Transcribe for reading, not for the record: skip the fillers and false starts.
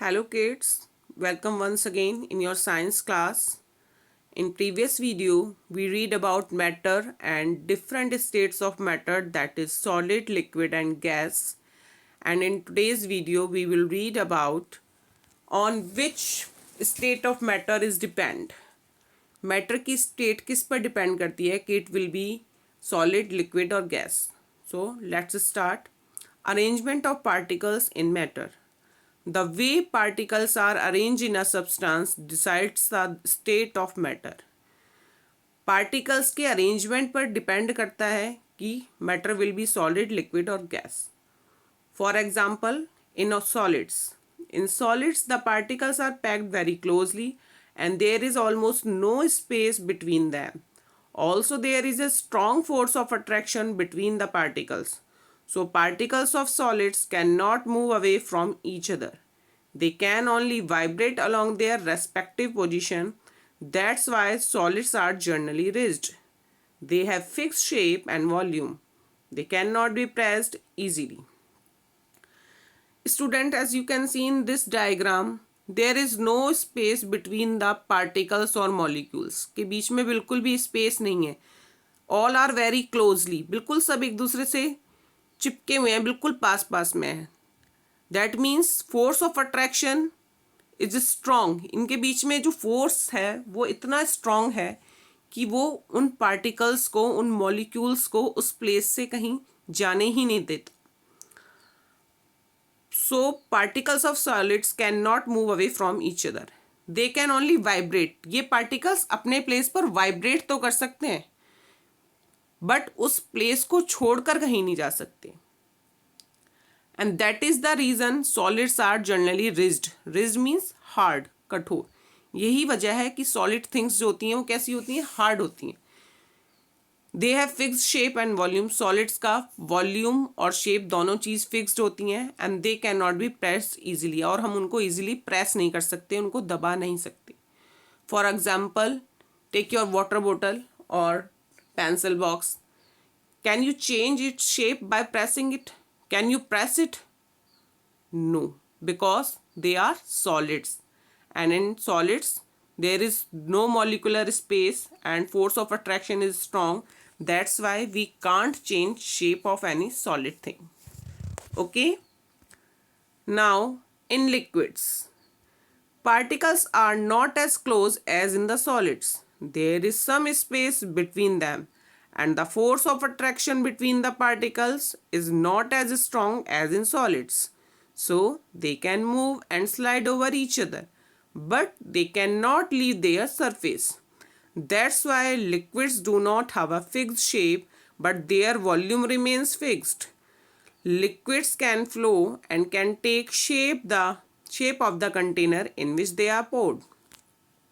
Hello kids, welcome once again in your science class. In previous video, we read about matter and different states of matter, that is solid, liquid and gas. And in today's video, we will read about on which state of matter is depend. Matter की state किस पर depend करती है कि it will be solid, liquid or gas. So let's start. Arrangement of particles in matter. The way particles are arranged in a substance decides the state of matter. Particles के arrangement पर depend करता है कि matter will be solid, liquid or gas. For example, in solids. In solids, the particles are packed very closely and there is almost no space between them. Also, there is a strong force of attraction between the particles. So, particles of solids cannot move away from each other. They can only vibrate along their respective position. That's why solids are generally rigid. They have fixed shape and volume. They cannot be pressed easily. Student, as you can see in this diagram, there is no space between the particles or molecules. के बीच में बिल्कुल भी space नहीं है. All are very closely. बिल्कुल सब एक दूसरे से चिपके हुए हैं, बिल्कुल पास पास में हैं. That means force of attraction is strong. इनके बीच में जो force है वो इतना strong है कि वो उन particles को, उन molecules को उस place से कहीं जाने ही नहीं देता. So particles of solids cannot move away from each other. They can only vibrate. ये particles अपने place पर vibrate तो कर सकते हैं, but उस place को छोड़कर कहीं नहीं जा सकते. And that is the reason solids are generally rigid. Rigid means hard, कठोर. यही वजह है कि solid things जो होती हैं वो कैसी होती हैं, hard होती हैं. They have fixed shape and volume. Solids का volume और shape दोनों चीज़ fixed होती हैं and they cannot be pressed easily. और हम उनको easily press नहीं कर सकते, उनको दबा नहीं सकते. For example, take your water bottle or pencil box. Can you change its shape by pressing it? Can you press it? No, because they are solids. And in solids, there is no molecular space and force of attraction is strong. That's why we can't change shape of any solid thing. Okay. Now, in liquids, particles are not as close as in the solids. There is some space between them and the force of attraction between the particles is not as strong as in solids. So, they can move and slide over each other, but they cannot leave their surface. That's why liquids do not have a fixed shape, but their volume remains fixed. Liquids can flow and can take the shape of the container in which they are poured.